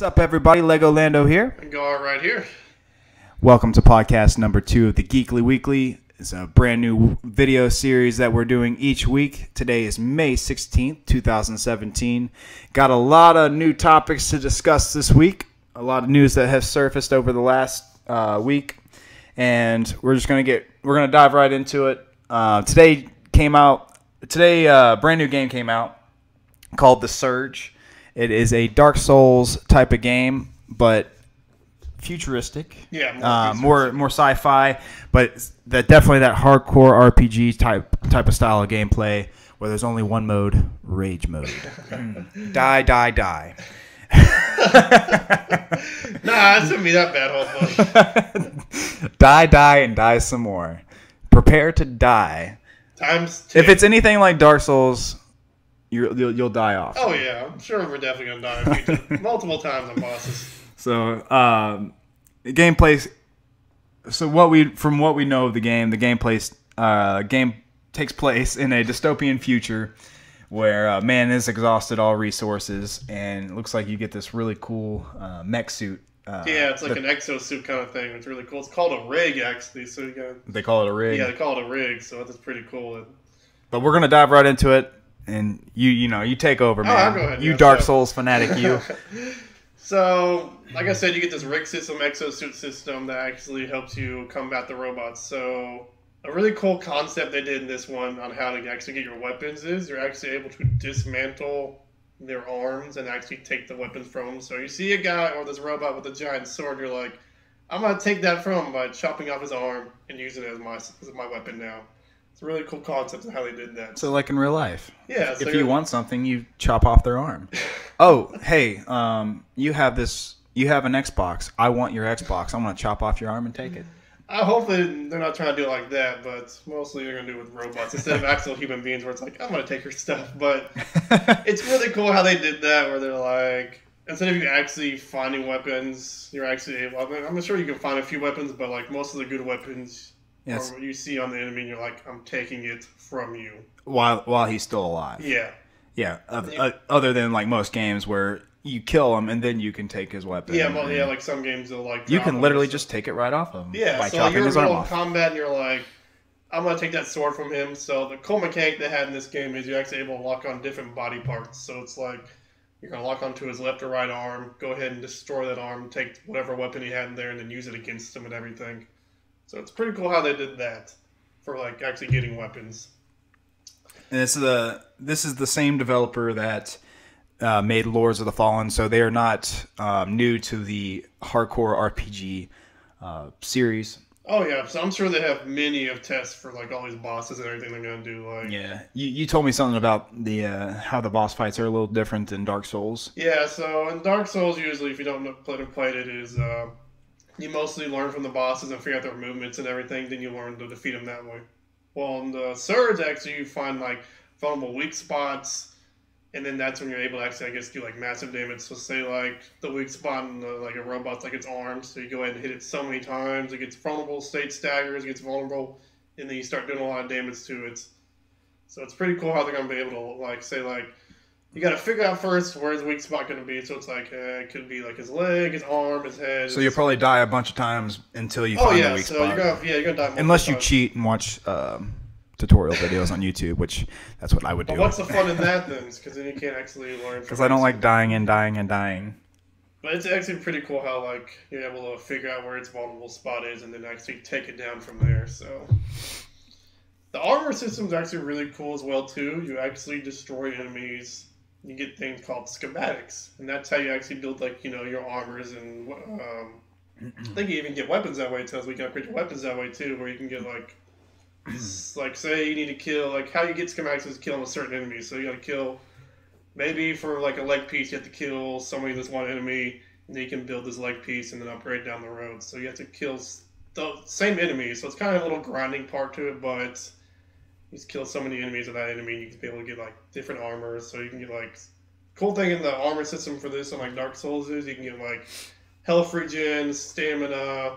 What's up, everybody? Legolando here. And Gar right here. Welcome to podcast number 2 of the Geekly Weekly. It's a brand new video series that we're doing each week. Today is May 16th, 2017. Got a lot of new topics to discuss this week. A lot of news that has surfaced over the last week. And we're going to dive right into it. Today, brand new game came out called The Surge. It is a Dark Souls type of game, but futuristic. Yeah, more sci-fi, but definitely that hardcore RPG type of style of gameplay where there's only one mode, rage mode. Die. Nah, it shouldn't be that bad, hopefully. Die, and die some more. Prepare to die. Times 2. If it's anything like Dark Souls, you'll die off. Oh yeah, I'm sure we're definitely gonna die multiple times on bosses. So, gameplay. So from what we know of the game takes place in a dystopian future where man is exhausted all resources, and it looks like you get this really cool mech suit. Yeah, it's like an exosuit kind of thing. It's really cool. It's called a rig, actually. So you got. They call it a rig. Yeah, they call it a rig. So that's pretty cool. But we're gonna dive right into it, and you take over, man. I'll go ahead. You Dark Souls fanatic, you. So, like I said, you get this rig system, exosuit system that actually helps you combat the robots. So, a really cool concept they did in this one on how to actually get your weapons is you're actually able to dismantle their arms and actually take the weapons from them. So, you see a guy or this robot with a giant sword, you're like, I'm going to take that from him by chopping off his arm and using it as my weapon now. It's a really cool concept of how they did that. So, like in real life. Yeah. So if you want something, you chop off their arm. Oh, hey, you have an Xbox. I want your Xbox. I'm going to chop off your arm and take it. Hopefully they're not trying to do it like that, but mostly they're going to do it with robots instead of actual human beings where it's like, I'm going to take your stuff. But it's really cool how they did that where they're like, instead of you actually finding weapons, you're actually able, I'm sure you can find a few weapons, but like most of the good weapons are what you see on the enemy and you're like, I'm taking it from you. While he's still alive. Yeah. Yeah, other than like most games where you kill him and then you can take his weapon. Yeah, well, yeah, like some games will like. You can literally just take it right off of him. Yeah, by so chopping you're his arm in off. combat and you're like, I'm gonna take that sword from him. So the cool mechanic they had in this game is you're actually able to lock on different body parts. So it's like you're gonna lock onto his left or right arm, go ahead and destroy that arm, take whatever weapon he had in there, and then use it against him and everything. So it's pretty cool how they did that for like actually getting weapons. And this is the same developer that made Lords of the Fallen, so they are not new to the hardcore RPG series. Oh yeah, so I'm sure they have many of tests for like all these bosses and everything they're gonna do. Like yeah, you told me something about the how the boss fights are a little different than Dark Souls. Yeah, so in Dark Souls, usually if you don't play it, is you mostly learn from the bosses and figure out their movements and everything. Then you learn to defeat them that way. Well, in the Surge, actually, you find, like, vulnerable weak spots, and then that's when you're able to actually, I guess, do, like, massive damage. So, say, like, the weak spot in, like, a robot's, like, its arms, so you go ahead and hit it so many times, it gets vulnerable, state staggers, it gets vulnerable, and then you start doing a lot of damage to it. So, it's pretty cool how they're going to be able to, like, say, like, you got to figure out first where's the weak spot going to be. So, it's like, it could be, like, his leg, his arm, his head. So, you'll probably die a bunch of times until you find the weak spot. You're gonna die unless you times. Cheat and watch tutorial videos on YouTube, which that's what I would do. But what's the fun in that, then? Because then you can't actually learn. Because I don't like dying and dying and dying. But it's actually pretty cool how, like, you're able to figure out where its vulnerable spot is and then actually take it down from there, so... The armor system's actually really cool as well, too. You actually destroy enemies. You get things called schematics, and that's how you actually build, like, you know, your armors and, I think you even get weapons that way, too, so you can upgrade your weapons that way, too, where you can get, like, say you need to kill, like, how you get schematics is killing a certain enemy, so you gotta kill, maybe for, like, a leg piece, you have to kill somebody that's one enemy, and then you can build this leg piece and then upgrade down the road, so you have to kill the same enemy, so it's kind of a little grinding part to it, but you just kill so many enemies of that enemy, you can be able to get, like, different armors, so you can get, like, cool thing in the armor system for this on, like, Dark Souls is you can get, like, health regen, stamina,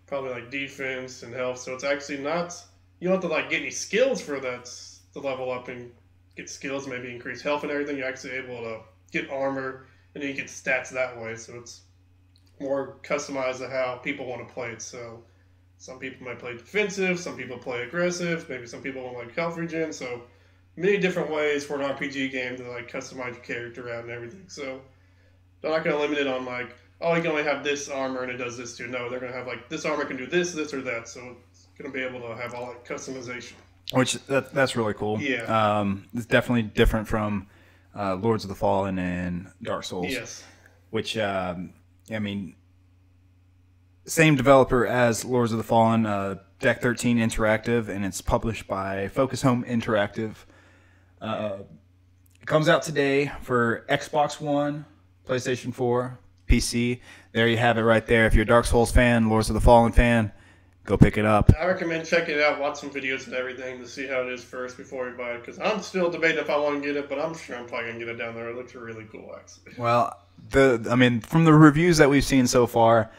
probably, like, defense and health, so it's actually not, you don't have to, like, get any skills for that to level up and get skills, maybe increase health and everything, you're actually able to get armor and then you get stats that way. So it's more customized to how people want to play it. So some people might play defensive, some people play aggressive, maybe some people want like health regen. So many different ways for an RPG game to like customize your character out and everything. So they're not going to limit it on like, oh, you can only have this armor and it does this too. No, they're going to have like this armor can do this, this, or that. So it's going to be able to have all that customization. Which that's really cool. Yeah. It's definitely different from Lords of the Fallen and Dark Souls. Yes. Which I mean, same developer as Lords of the Fallen, Deck 13 Interactive, and it's published by Focus Home Interactive. It comes out today for Xbox One, PlayStation 4, PC. There you have it right there. If you're a Dark Souls fan, Lords of the Fallen fan, go pick it up. I recommend checking it out, watch some videos and everything to see how it is first before you buy it. Because I'm still debating if I want to get it, but I'm sure I'm probably going to get it down there. It looks really cool, actually. Well, from the reviews that we've seen so far,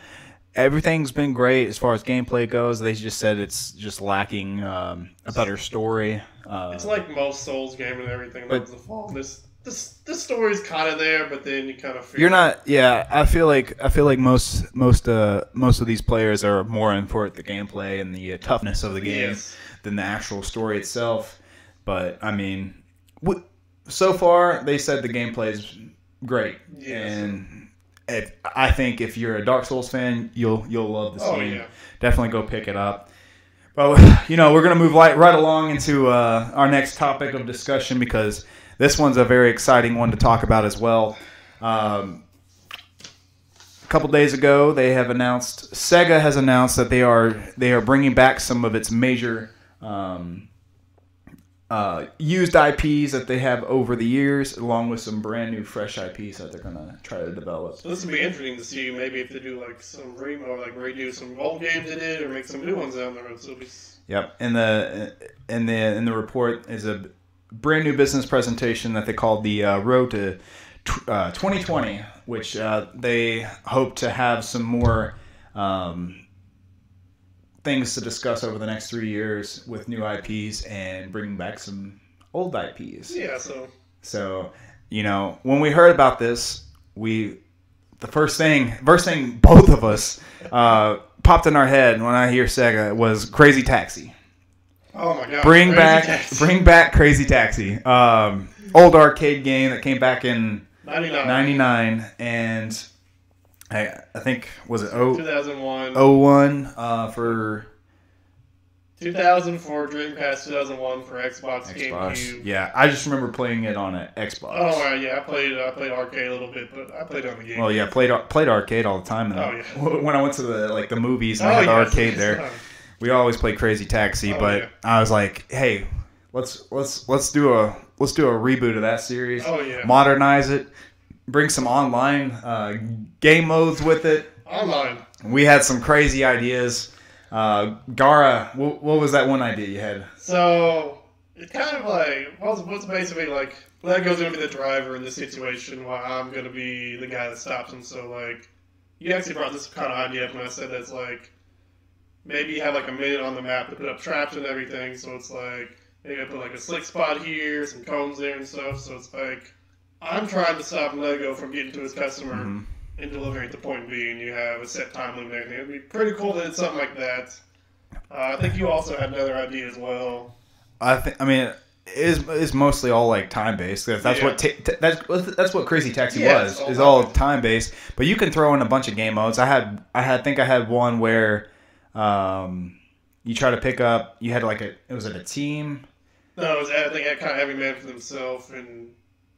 everything's been great as far as gameplay goes. They just said it's just lacking a better story. It's like most Souls game and everything. But the Fall. This story's kind of there, but then you kind of feel you're not. Yeah, I feel like most of these players are more in for the gameplay and the toughness of the game than the actual story itself. But I mean, so far they said the gameplay is great, and I think if you're a Dark Souls fan, you'll love this game. Yeah. Definitely go pick it up. Well, we're gonna move right along into our next topic of discussion because this one's a very exciting one to talk about as well. A couple days ago, SEGA has announced that they are bringing back some of its major used IPs that they have over the years, along with some brand new fresh IPs that they're gonna try to develop. So this will be interesting to see maybe if they do like some redo some old games they did, or make some new ones down the road. So Yep, in the report is a brand new business presentation that they called the Road to 2020, which they hope to have some more things to discuss over the next 3 years with new IPs and bringing back some old IPs. Yeah, so when we heard about this, the first thing both of us popped in our head when I hear SEGA was Crazy Taxi. Oh my god! Bring back Crazy Taxi. Old arcade game that came back in 99 and I think was it 2001. 01 for 2000 for Dreamcast, 2001 for Xbox, GameCube. Yeah, I just remember playing it on an Xbox. Oh yeah, I played arcade a little bit, but I played on the game. Well, yeah, played arcade all the time. When I went to the movies and I had the arcade there. We always played Crazy Taxi, but I was like, "Hey, let's do a reboot of that series. Oh yeah, modernize it, bring some online game modes with it. Online. We had some crazy ideas. Gara, what was that one idea you had? So it's kind of like what's basically like Lego's gonna be the driver in this situation, while I'm gonna be the guy that stops him. So like, you actually brought this kind of idea up when I said that's like. Maybe you have like a minute on the map to put up traps and everything, so it's like maybe I put like a slick spot here, some cones there and stuff. So it's like I'm trying to stop Lego from getting to his customer and delivering to point B, and you have a set time limit and everything. It'd be pretty cool that it's something like that. I think you also had another idea as well. It's mostly all like time based. That's what Crazy Taxi was. Is all time based, but you can throw in a bunch of game modes. I think I had one where. You try to pick up. You had was it a team? No, I think it kind of every man for themselves, and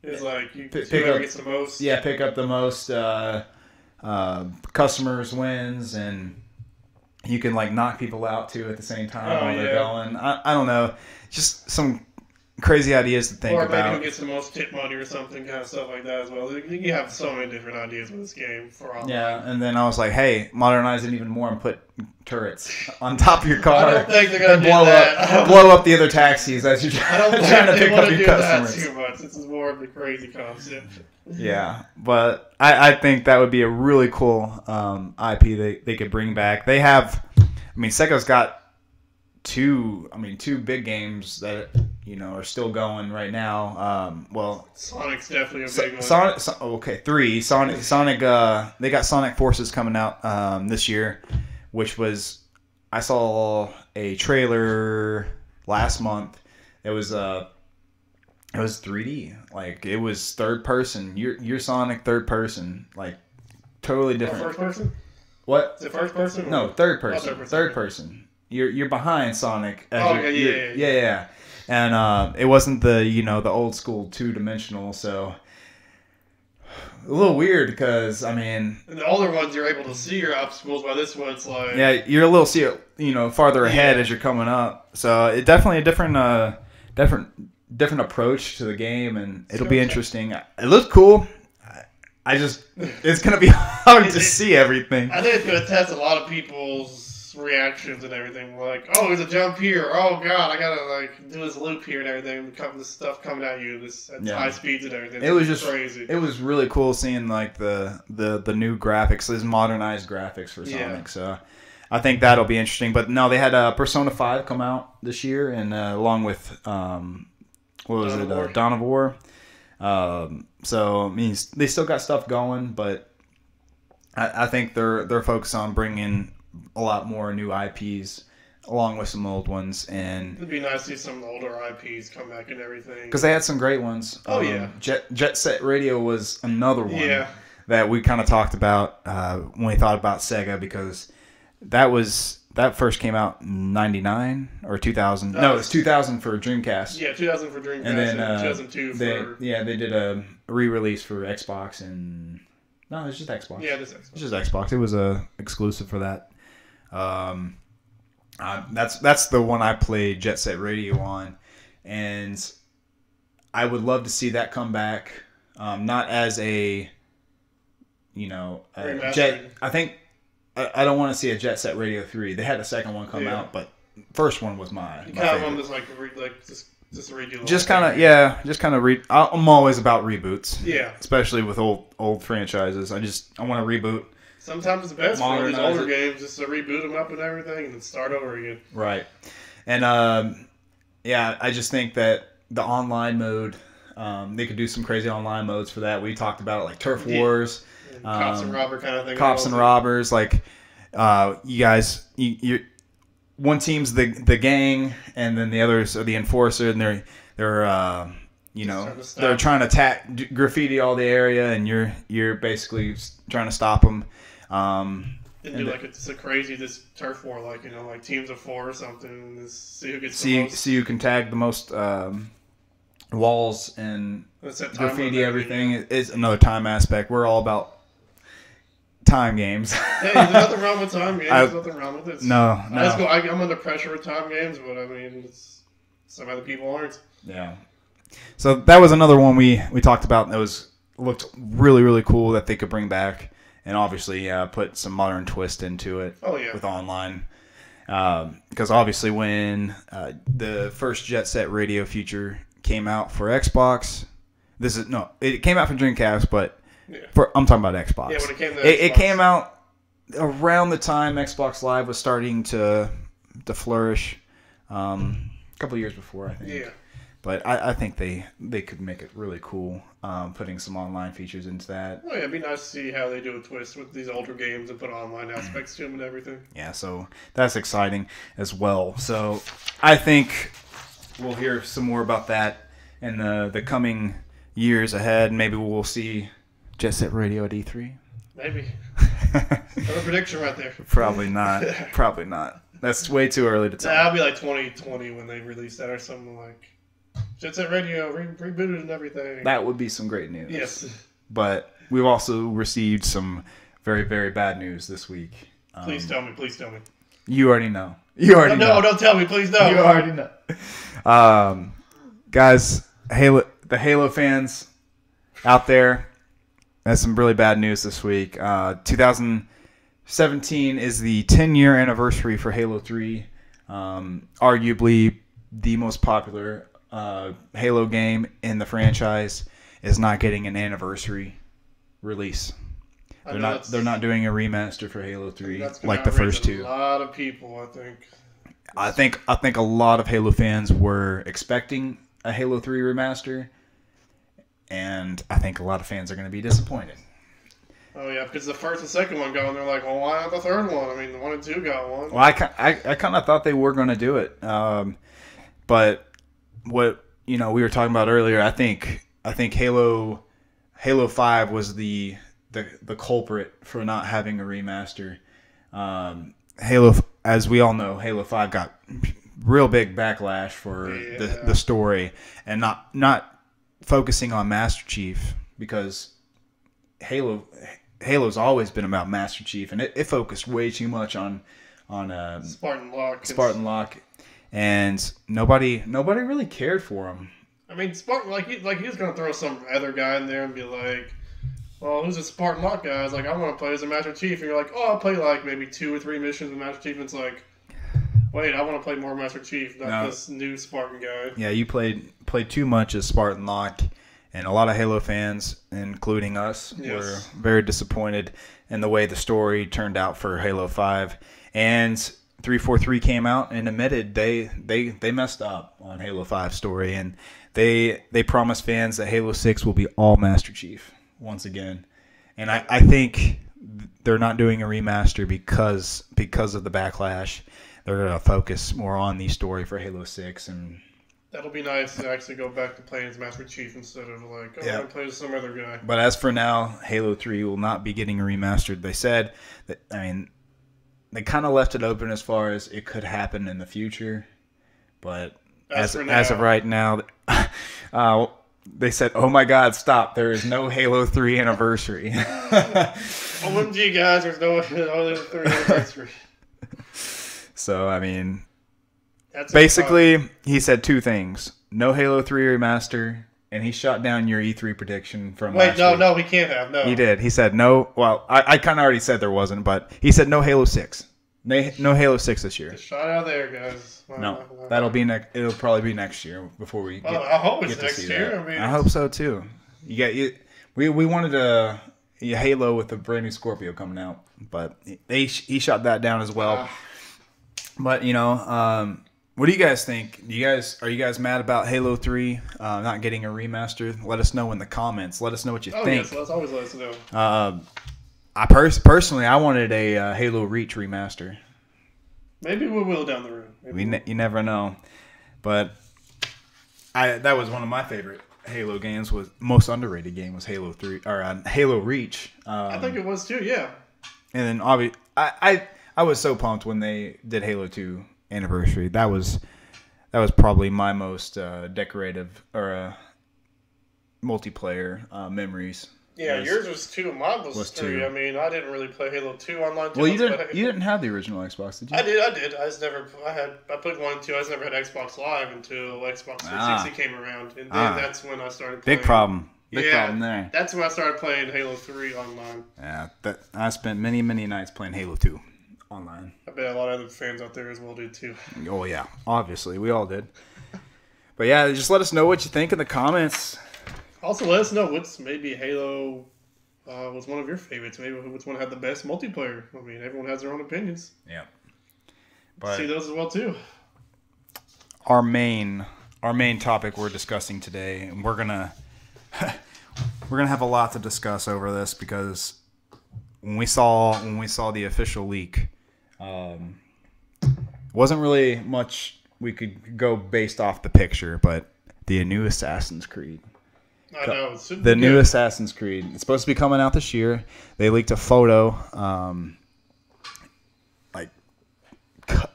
it's like whoever gets the most. Yeah, pick up the most customers wins, and you can knock people out too at the same time while they're going. I don't know, just some crazy ideas to think about. Or maybe who gets the most tip money or something, kind of stuff like that as well. You have so many different ideas with this game for all. Yeah, and then I was like, hey, modernize it even more and put turrets on top of your car. I don't think they're going to do that. Blow up the other taxis as you're trying to pick up your customers. That too much. This is more of the crazy concept. Yeah, but I think that would be a really cool IP they could bring back. They have, SEGA's got two big games that are still going right now. Sonic's definitely a big one. Three. Sonic. They got Sonic Forces coming out this year, which was I saw a trailer last month. It was 3D. Like it was third person. You're Sonic third person. Like totally different. First person? What? Is it first person? No, third person. Third person. You're behind Sonic. Yeah. And it wasn't the old school 2-dimensional, so a little weird because in the older ones you're able to see your obstacles, while this one's like you're a little farther ahead as you're coming up. So it definitely a different approach to the game, and it'll be interesting. It looks cool. It's gonna be hard to see everything. I think it's gonna test a lot of people's reactions and everything. Like, oh, there's a jump here. Oh God, I gotta do this loop here and everything. This stuff coming at you, at high speeds and everything. It was just crazy. It was really cool seeing the new graphics, these modernized graphics for Sonic. Yeah. So I think that'll be interesting. But no, they had Persona 5 come out this year, and along with Dawn of War. So they still got stuff going, but I think they're focused on bringing a lot more new IPs along with some old ones, and it'd be nice to see some of the older IPs come back and everything because they had some great ones. Jet Set Radio was another one that we kind of talked about when we thought about Sega, because that first came out in 99 or 2000. No, it was 2000 for Dreamcast. Yeah, 2000 for Dreamcast, and then 2002 for... they did a re-release for Xbox, and... No, it's just Xbox. Yeah, it's Xbox. It's just Xbox. It was a exclusive for that. That's the one I played Jet Set Radio on, and I would love to see that come back. Not as a Jet. I think I don't want to see a Jet Set Radio 3. They had a second one come out, but first one was my favorite. Just redo. Just kind of read. I'm always about reboots. Yeah. Especially with old franchises. I want to reboot. Sometimes it's best for these older games just to reboot them up and everything and then start over again. Right. And I just think that the online mode, they could do some crazy online modes for that. We talked about it, like Turf Wars. Cops and robber kind of thing. Cops and robbers, like you guys, you one team's the gang, and then the others are the enforcer, and they're trying to attack, graffiti all the area, and you're basically trying to stop them. It's a crazy turf war, like teams of 4 or something. See who gets so you can tag the most walls and graffiti everything. Is another time aspect. We're all about time games. Hey, there's nothing wrong with time games. There's nothing wrong with it. No. I'm under pressure with time games, but some other people aren't. Yeah. So that was another one we talked about that looked really, really cool that they could bring back, and obviously put some modern twist into it. Oh yeah. With online, because obviously when the first Jet Set Radio feature came out for Xbox, it came out for Dreamcast, but. Yeah. I'm talking about Xbox. Yeah, when it came to Xbox. It came out around the time Xbox Live was starting to flourish. A couple of years before, I think. Yeah. But I think they could make it really cool, putting some online features into that. Oh yeah, it'd be nice to see how they do a twist with these older games and put online aspects to them and everything. Yeah, so that's exciting as well. So I think we'll hear some more about that in the coming years ahead. Maybe we'll see Jet Set Radio at E3? Maybe. Have a prediction right there. Probably not. Probably not. That's way too early to tell. That'll be like 2020 when they release that or something like Jet Set Radio rebooted and everything. That would be some great news. Yes. But we've also received some very, very bad news this week. Please tell me. Please tell me. You already know. Know. No, don't tell me. Please no. You already know. Guys, the Halo fans out there, that's some really bad news this week. 2017 is the 10-year anniversary for Halo 3. Arguably the most popular Halo game in the franchise is not getting an anniversary release. They're not doing a remaster for Halo 3 like the first two. A lot of people, I think. I think a lot of Halo fans were expecting a Halo 3 remaster, and I think a lot of fans are going to be disappointed. Oh yeah, because the first and second one got, and they're like, well, why not the third one? I mean, the 1 and 2 got one. Well, I kind of thought they were going to do it, but what we were talking about earlier, I think Halo 5 was the culprit for not having a remaster. As we all know, Halo 5 got real big backlash for the story and not focusing on Master Chief, because Halo's always been about Master Chief, and it focused way too much on Spartan Locke, and nobody really cared for him. I mean, Spartan, he was gonna throw some other guy in there and be like, well, who's a Spartan Locke guy? I was like, I want to play as a Master Chief, and you're like, oh, I'll play like maybe 2 or 3 missions with Master Chief, and it's like, wait, I want to play more Master Chief, not this new Spartan guy. Yeah, you played too much as Spartan Locke, and a lot of Halo fans, including us, were very disappointed in the way the story turned out for Halo 5. And 343 came out and admitted they messed up on Halo 5 story, and they promised fans that Halo 6 will be all Master Chief once again. And I think they're not doing a remaster because of the backlash. They're going to focus more on the story for Halo 6, and that'll be nice to actually go back to playing as Master Chief instead of like, I'm going to play as some other guy. But as for now, Halo 3 will not be getting remastered. They said that, they kind of left it open as far as it could happen in the future. But as of right now, they said, oh my God, stop. There is no Halo 3 anniversary. OMG, guys, there's no Halo 3 anniversary. So, basically, he said 2 things. No Halo 3 remaster, and he shot down your E3 prediction from last week. No, he can't have, no. He did. He said no. Well, I kind of already said there wasn't, but he said no Halo 6. No Halo 6 this year. Just shot out there, guys. No, that'll be it'll probably be next year before we get I hope it's get next year. I hope so, too. We wanted a Halo with a brand new Scorpio coming out, but he shot that down as well. But, what do you guys think? Are you guys mad about Halo 3 not getting a remaster? Let us know in the comments. Let us know what you think. Yes, let's always let us know. Personally, I wanted a Halo Reach remaster. Maybe we will down the road. You never know. But that was one of my favorite Halo games. Most underrated game was Halo 3 or Halo Reach. I think it was too. Yeah. And then obviously, I was so pumped when they did Halo 2 Anniversary. That was probably my most decorative or multiplayer memories. Yeah, yours was 2, mine was 3. 2. I didn't really play Halo 2 online. Well, you didn't have the original Xbox, did you? I did. I just never. I played 1 and 2. I just never had Xbox Live until Xbox 360 came around, and then that's when I started playing. Big problem there. That's when I started playing Halo 3 online. Yeah, I spent many nights playing Halo 2 online. I bet a lot of other fans out there as well did too. Oh yeah, obviously we all did. But yeah, just let us know what you think in the comments. Also, let us know maybe Halo was one of your favorites. Maybe which one had the best multiplayer. Everyone has their own opinions. Yeah, but see those as well too. Our main topic we're discussing today, and we're gonna have a lot to discuss over this, because when we saw the official leak, wasn't really much we could go based off the picture, but the new Assassin's Creed. I know. The new Assassin's Creed. It's supposed to be coming out this year. They leaked a photo a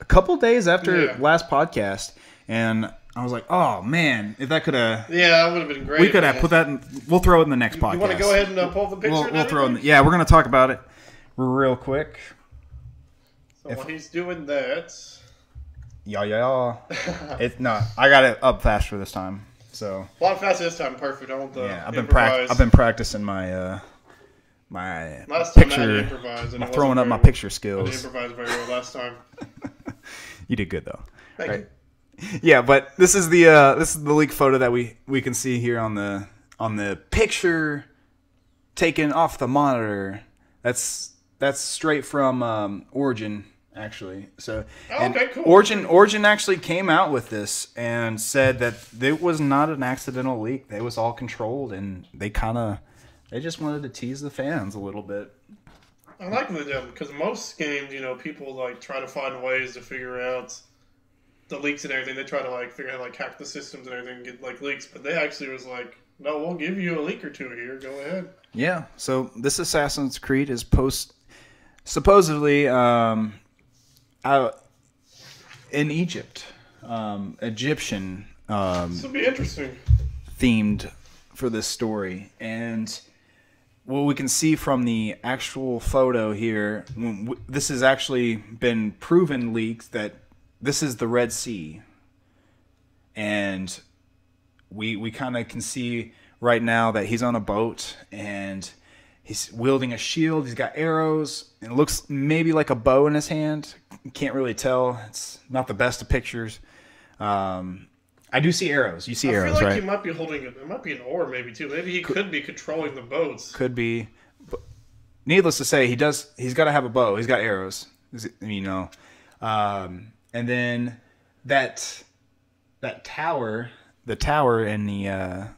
couple days after last podcast, and I was like, oh man, if that could have... Yeah, that would have been great. We could have put that in... We'll throw it in the next podcast. You want to go ahead and pull the picture? We'll throw it in... Yeah, we're going to talk about it real quick. So while he's doing that... Yeah. I got it up faster this time. So a lot faster this time. Perfect. I want the I've been practicing my last picture. Time I had to improvise, and throwing up my picture skills. I didn't improvise very well last time. You did good though. Thank you. Yeah, but this is the leak photo that we can see here on the picture taken off the monitor. That's straight from Origin actually. So, Oh, and okay, cool. Origin actually came out with this and said that it was not an accidental leak. It was all controlled, and they just wanted to tease the fans a little bit. I like them because most games, people like try to find ways to figure out the leaks and everything. They try to like figure out like hack the systems and everything and get like leaks, but they actually was like, no, we'll give you a leak or two here. Go ahead. Yeah. So this Assassin's Creed is supposedly out in Egypt, Egyptian This will be interesting. themed for this story. And what we can see from the actual photo here, this has actually been proven leaked that this is the Red Sea. And we kind of can see right now that he's on a boat and he's wielding a shield. He's got arrows. It looks maybe like a bow in his hand. Can't really tell. It's not the best of pictures. I do see arrows. You see arrows, right? I feel like he might be holding it. It might be an oar, maybe too. Maybe he could be controlling the boats. Could be. But needless to say, he's got to have a bow. He's got arrows. And then that tower, the tower in the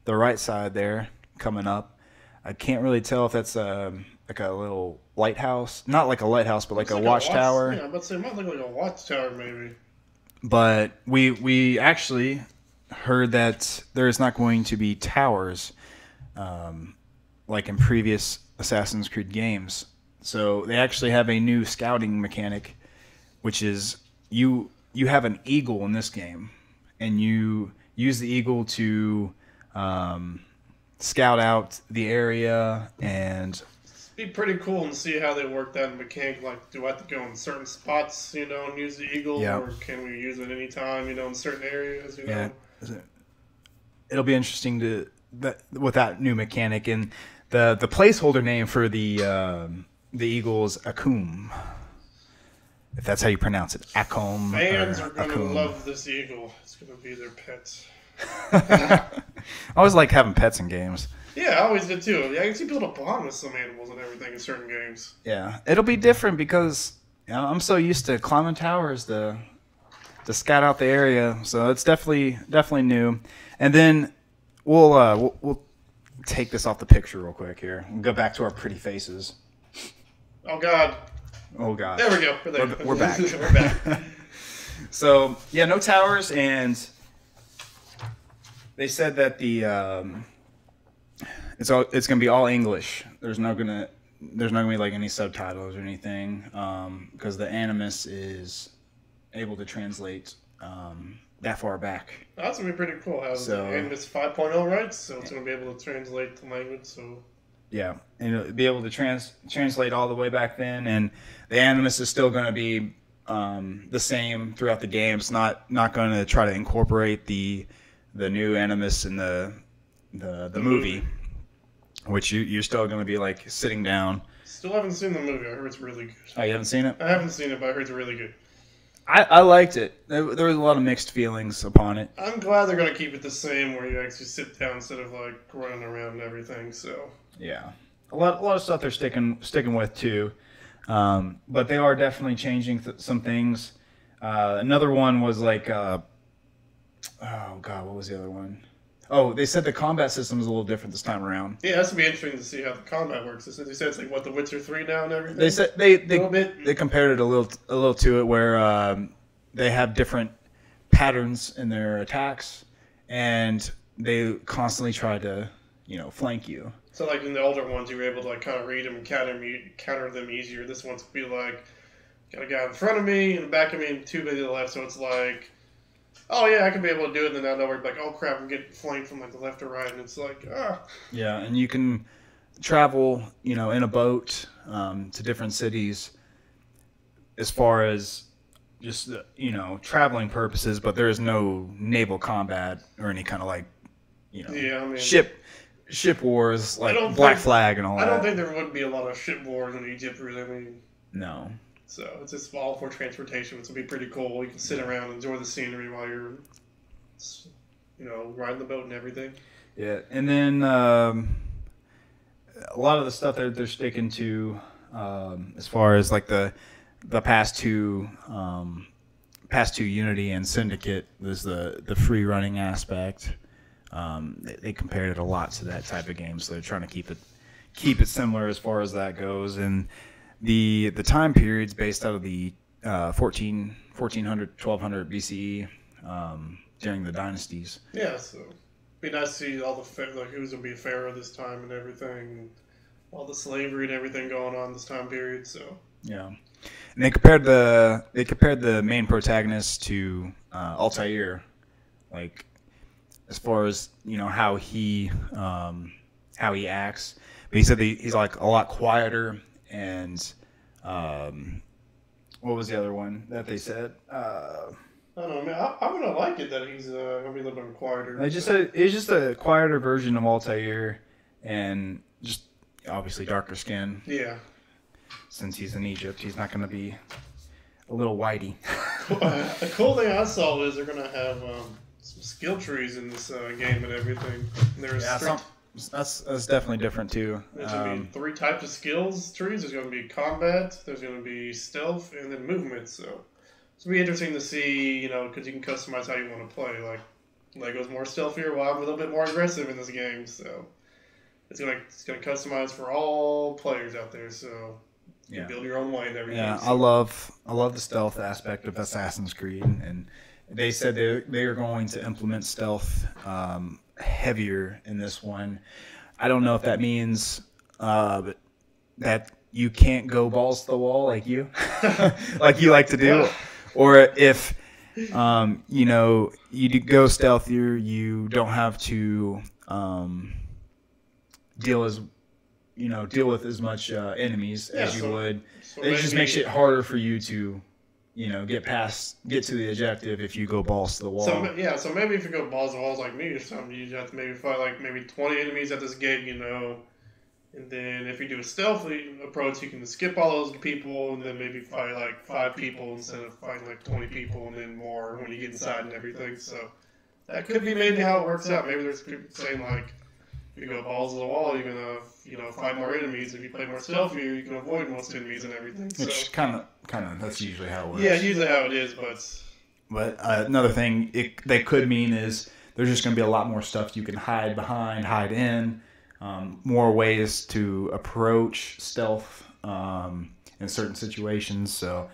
right side there, coming up. I can't really tell if that's like a little lighthouse. Not like a lighthouse, but like a watchtower. Yeah, I'm about to say it might look like a watchtower, maybe. But we actually heard that there's not going to be towers like in previous Assassin's Creed games. So they actually have a new scouting mechanic, which is you have an eagle in this game, and you use the eagle to scout out the area. And it'd be pretty cool and see how they work that mechanic. Like, do I have to go in certain spots, and use the eagle, or can we use it anytime, in certain areas, Yeah. It'll be interesting with that new mechanic. And the placeholder name for the eagle is Akum, if that's how you pronounce it. Akum. Fans are gonna love this eagle. It's gonna be their pet. I always like having pets in games. Yeah, I always did too. Yeah, I can see people to bond with some animals and everything in certain games. Yeah, it'll be different because I'm so used to climbing towers to scout out the area. So it's definitely new. And then we'll take this off the picture real quick here. We'll go back to our pretty faces. Oh God. Oh God. There we go. We're back. We're back. So yeah, no towers, and they said that it's gonna be all English. There's not gonna be like any subtitles or anything, because the Animus is able to translate that far back. That's gonna be pretty cool. The Animus 5.0, right? So it's gonna be able to translate the language. So yeah, and it'll be able to translate all the way back then, and the Animus is still gonna be the same throughout the game. It's not going to try to incorporate the new Animus in the movie, which you're still going to be like sitting down. Still haven't seen the movie. I heard it's really good. Oh, you haven't seen it? I haven't seen it, but I heard it's really good. I liked it. There was a lot of mixed feelings upon it. I'm glad they're going to keep it the same, where you actually sit down instead of like running around and everything. So yeah, a lot of stuff they're sticking with too. But they are definitely changing some things. Another one was like, oh God, what was the other one? Oh, they said the combat system is a little different this time around. Yeah, that's gonna be interesting to see how the combat works. They said it's like what, The Witcher 3 now and everything. They said they compared it a little to it, where they have different patterns in their attacks, and they constantly try to flank you. So like in the older ones, you were able to like kind of read them and counter them easier. This one's be like, got a guy in front of me, in the back of me, and two to the left. So it's like, oh yeah, I can be able to do it. And then out of nowhere, like, oh crap, I'm getting flanked from like the left or right, and it's like, ah. Yeah, and you can travel, in a boat to different cities, as far as just traveling purposes. But there is no naval combat or any kind of like, ship wars like Black Flag and all that. I don't think there would be a lot of ship wars in Egypt, really. No. So it's just all for transportation, which would be pretty cool. You can sit around and enjoy the scenery while you're, riding the boat and everything. Yeah, and then a lot of the stuff that they're sticking to, as far as like the the past two Unity and Syndicate was the free running aspect. They compared it a lot to that type of game, so they're trying to keep it similar as far as that goes. And the time periods based out of the 1400, 1200 BCE during the dynasties. Yeah, so it'd be nice to see all the who's gonna be a pharaoh this time and everything, all the slavery and everything going on this time period. So yeah, and they compared the main protagonist to Altair, like as far as how he acts. But he said he's like a lot quieter and what was the other one that they said? I don't know. I mean, I'm gonna like it that he's gonna be a little bit quieter. They just said it's just a quieter version of Altair, and just obviously darker skin. Yeah. Since he's in Egypt, he's not gonna be a little whitey. The cool thing I saw is they're gonna have some skill trees in this game and everything. There's that's definitely different too. There's gonna be 3 types of skills trees. There's gonna be combat, there's gonna be stealth, and then movement. So it's gonna be interesting to see, because you can customize how you want to play. Like Lego's more stealthier, while I'm a little bit more aggressive in this game. So it's gonna customize for all players out there. So you can build your own way and everything. Yeah, I love the stealth aspect of Assassin's Creed, and they said they are going to implement stealth heavier in this one. I don't know if that means that you can't go balls to the wall like you like to do, or if you go stealthier, you don't have to deal with as much enemies as you would. It just makes it harder for you to get to the objective if you go balls to the wall. So maybe if you go balls to walls like me or something, you have to maybe fight like maybe 20 enemies at this gate, and then if you do a stealthy approach, you can skip all those people and then maybe fight like 5 people instead of fighting like 20 people and then more when you get inside and everything. So that could be maybe how it works out. Maybe there's people saying like, if you go balls to the wall, you're gonna fight more enemies. If you play more stealthy, you can avoid most enemies and everything. Which kind of that's usually how it works. Yeah, usually how it is, but another thing they could mean is there's just going to be a lot more stuff you can hide behind, hide in, more ways to approach stealth in certain situations. So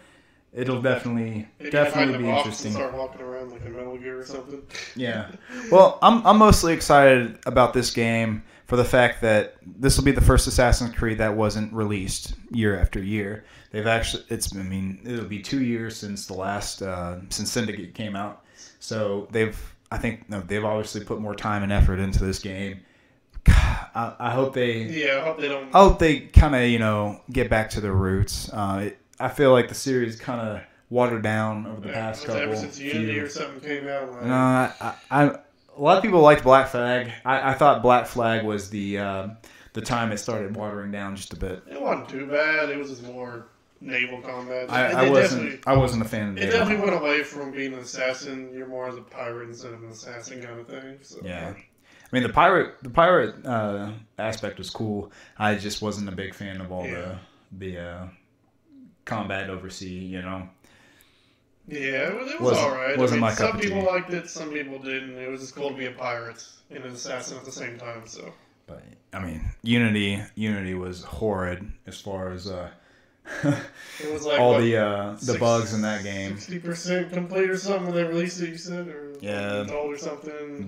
it'll definitely be interesting. Start walking around like a Metal Gear or something. Yeah. Well, I'm mostly excited about this game for the fact that this will be the first Assassin's Creed that wasn't released year after year. It'll be 2 years since the last since Syndicate came out. So they've obviously put more time and effort into this game. I hope they. Yeah, I hope they don't. I hope they kind of get back to their roots. I feel like the series kind of watered down over the past couple. Ever since Unity or something came out. Like... No, a lot of people liked Black Flag. I thought Black Flag was the time it started watering down just a bit. It wasn't too bad. It was just more naval combat. I wasn't a fan of it. It definitely went away from being an assassin. You're more as a pirate instead of an assassin kind of thing. So. Yeah. I mean, the pirate aspect was cool. I just wasn't a big fan of all the combat overseas, Yeah, it was all right. Wasn't my cup some of tea. people liked it, some people didn't. It was just cool to be a pirate and an assassin at the same time. So, but I mean, Unity was horrid as far as it was like all the bugs in that game. 60% complete or something when they released it. You said, or or something.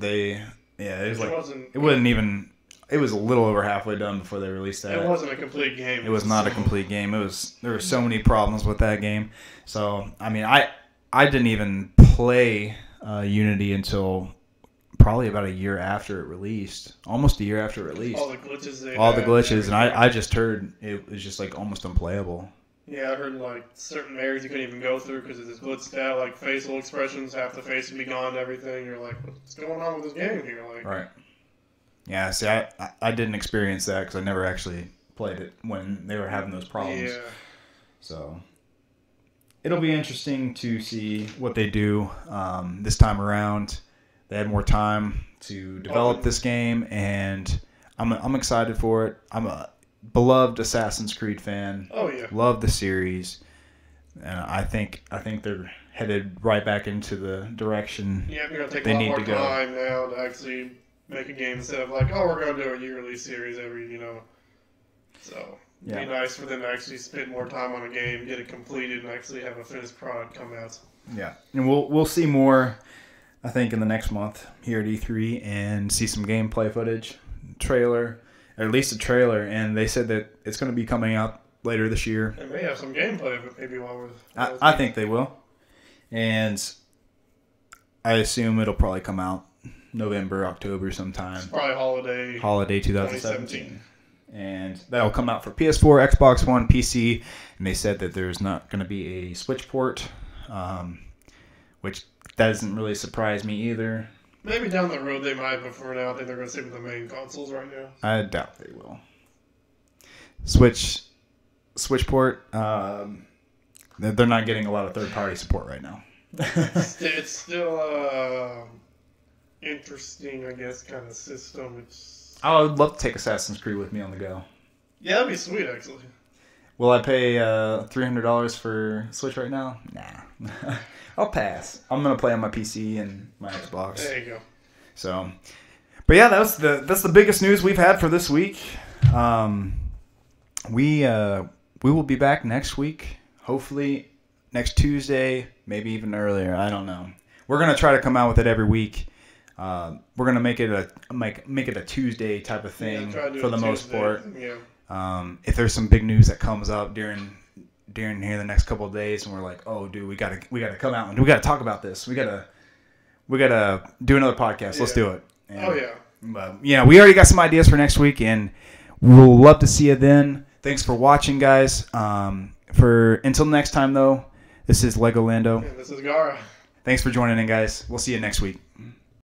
It was a little over halfway done before they released that. It wasn't a complete game. It was not a complete game. There were so many problems with that game. So I mean, I didn't even play Unity until probably about a year after it released. Almost a year after it released. All the glitches. And I just heard it was just like almost unplayable. Yeah, I heard like certain areas you couldn't even go through because it's glitched out. Like facial expressions, half the face would be gone and everything. You're like, what's going on with this game here? Like, right. Yeah, see, I didn't experience that because I never actually played it when they were having those problems. Yeah. So it'll be interesting to see what they do this time around. They had more time to develop this game, and I'm excited for it. I'm a beloved Assassin's Creed fan. Oh yeah. Love the series. I think they're headed right back into the direction Yeah, you're gonna take they a lot need more to go. time now to actually make a game instead of like, oh, we're gonna do a yearly series every, So it'd be nice for them to actually spend more time on a game, get it completed, and actually have a finished product come out. Yeah, and we'll see more, I think, in the next month here at E3 and see some gameplay footage, trailer, or at least a trailer. And they said that it's going to be coming out later this year. They may have some gameplay of it maybe while we're. I think they will, and I assume it'll probably come out November, October sometime. It's probably holiday 2017. And that'll come out for PS4, Xbox One, PC. And they said that there's not going to be a Switch port, which doesn't really surprise me either. Maybe down the road they might, but for now I think they're going to stick with the main consoles right now. I doubt they will. Switch port, they're not getting a lot of third-party support right now. It's still interesting, I guess, kind of system. I would love to take Assassin's Creed with me on the go. Yeah, that'd be sweet, actually. Will I pay $300 for Switch right now? Nah. I'll pass. I'm going to play on my PC and my Xbox. There you go. So, but yeah, that's the biggest news we've had for this week. We will be back next week, hopefully next Tuesday, maybe even earlier. I don't know. We're going to try to come out with it every week. We're gonna make it a Tuesday type of thing for the most part. Yeah. If there's some big news that comes up during here the next couple of days, and we're like, oh, dude, we gotta come out and we gotta talk about this. We gotta do another podcast. Yeah. Let's do it. And, Oh yeah. But we already got some ideas for next week, and we'll love to see you then. Thanks for watching, guys. Until next time though, this is Legolando. And this is Gara. Thanks for joining in, guys. We'll see you next week.